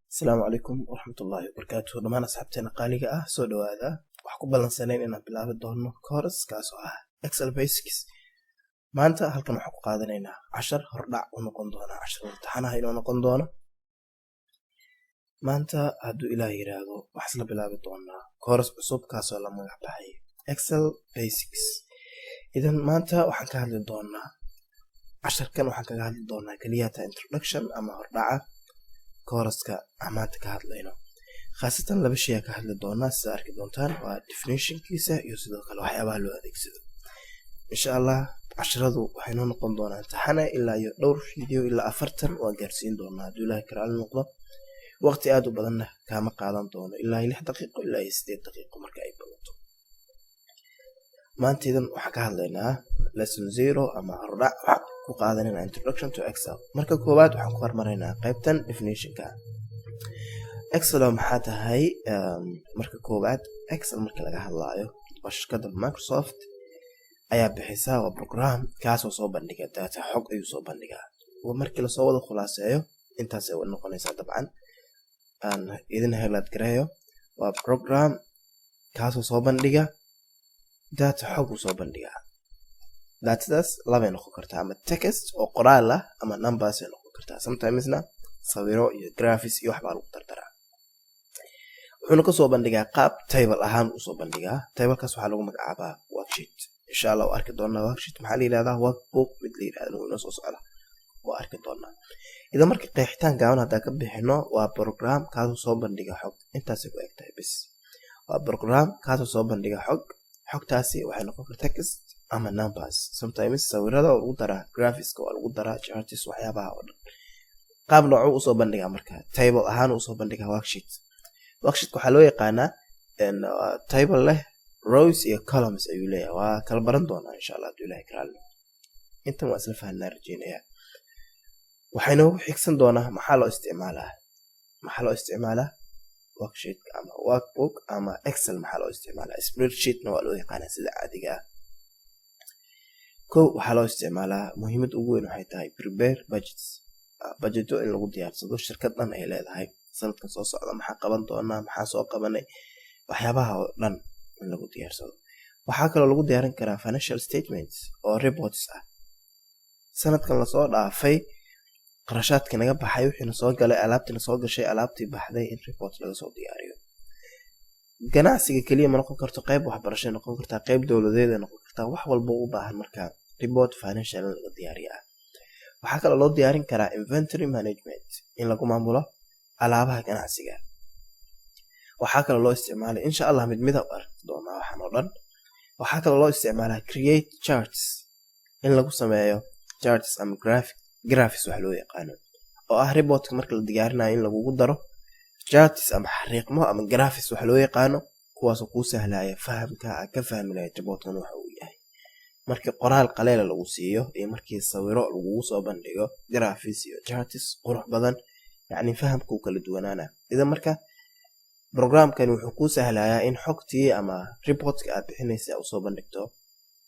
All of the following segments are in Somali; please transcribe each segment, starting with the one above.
السلام عليكم ورحمة الله وبركاته. دمان أصحابتنا قالقة سو دوادا وحكو بلنسانين إنا بلابد دونو كورس كاسو Excel Basics. maanta halkan waxaan ku qaadanaynaa 10 hordhac u noqon doona 10 imtixaanaha inoo noqon doona. maanta hadduu ilaahay yiraahdo waxaan isla bilaabi doonaa course cusub kaasoo la magac baxay Excel Basics. idan maanta waxaan ka hadli doonaa 10kan waxaan kaga hadli doonaa kaliya introduction ama hordhaca course-ka maanta ka hadlayno. khaasatan laba shay ka hadli doonaa sida arki doontaan waa definition-kiisa iyo sidoo kale waxyaabaha loo adeegsado. insha Allah casharadu waxay noo noqon doonaan imtixaana ilaa iyo dhowr video ilaa 40 waan gaarsiin doonaa hadduu ilaahay karaali noqdo. waqti aad u badanna kama qaadan doono ilaa 6 daqiiqo ilaa 8 daqiiqo marka ay badato. maanta idan waxaan ka hadlaynaa lesson 0 ama hordhac ku qaadanaynaa introduction to Excel. marka koowaad waxaan ku hormaraynaa qaybtan definition-ka. Excel maxaa tahay? marka koowaad Excel marka laga hadlaayo waa shirkadda Microsoft ayaa bixisa waa program kaasoo soo bandhiga data xog ayuu soo bandhigaa. markii la soo wada khulaaseeyo intaas ay noqonaysaa dabcan aan idin helad gareeyo waa program kaasoo soo bandhiga data xog uu soo bandhigaa. datadaas laba noqon kartaa ama text oo qoraal ah ama numbers ay noqon kartaa. sometimesna sawiro iyo graphics iyo wax baa lagu dardaraa. wuxuuna ka soo bandhigaa qaab table ahaan u soo bandhigaa. tablekaas waxaa lagu magacaabaa worksheet. insha Allah waa arki doonaa worksheet maxaa la yiraahdaa workbook mid la yiraahdo inoo soo socda waa arki doonaa. idan marka qeexitaan gaaban hadaa ka bixino waa program kaasoo soo bandhiga xog intaas ay ku eg tahay bis. waa program kaasoo soo bandhiga xogtaasi waxay noqon kartaa text ama numbers. sometimes sawirada oo lagu daraa graphics oo lagu daraa charts waxyaabaha oo dhan. qaab nooc u soo bandhigaa marka table ahaan u soo bandhigaa worksheet. worksheet waxaa loo yaqaanaa table leh rows iyo columns ayuu leeyahay. waa kala baran doonaa insha Allah hadduu ilaahay karaali noqdo. intan waa isla fahanaa rajeynayaa. waxayna u xigsan doonaa maxaa loo isticmaalaa worksheet ama workbook ama Excel maxaa loo isticmaalaa. spreadsheetna waa loo yaqaanaa sida caadiga ah. waxaa loo isticmaalaa muhiimad ugu weyn waxay tahay prepare budgets. budgeto in lagu diyaarsado shirkad dhan ay leedahay sanadkan soo socda maxaa qaban doonaa maxaa soo qabanay waxyaabaha oo dhan in lagu diyaarsado. waxaa kaloo lagu diyaarin karaa financial statements oo reports ah. sanadkan lasoo dhaafay qarashaadka naga baxay wixii soo galay alaabtina soo gashay alaabtii baxday in report laga soo diyaariyo. ganacsiga kaliya ma noqon karto qayb waxbarasho noqon kartaa qayb dawladeed noqon kartaa wax walba u baahan marka report financial laga diyaariyo. waxaa kaloo loo diyaarin karaa inventory management in lagu maamulo alaabaha ganacsiga. waxaa kaloo loo isticmaalay insha Allah mid u arki doonaa waxaan oo dhan. waxaa kaloo loo isticmaalaa create charts in lagu sameeyo charts ama graphics wax loo yaqaano oo ah reportka marka la diyaarinayo in lagu daro charts ama xariiqmo ama graphics wax loo yaqaano kuwaas oo ku sahlaya fahamka ka fahminaya reportkan waxa uu yahay. markii qoraal qaleel lagu siiyo iyo markii sawiro lagu soo bandhigo graphics iyo charts qurux badan yani fahamku kala duwanaana. idan marka programkan wuxuu ku sahlayaa in xogtii ama reportka aad bixinaysa u soo bandhigto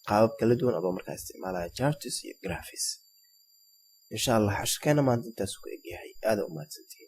qaabab kala duwan oo markaa isticmaalaya charts iyo graphics. insha Allah ashkana maanta intaas ku egyahay aad u mahadsantihiin.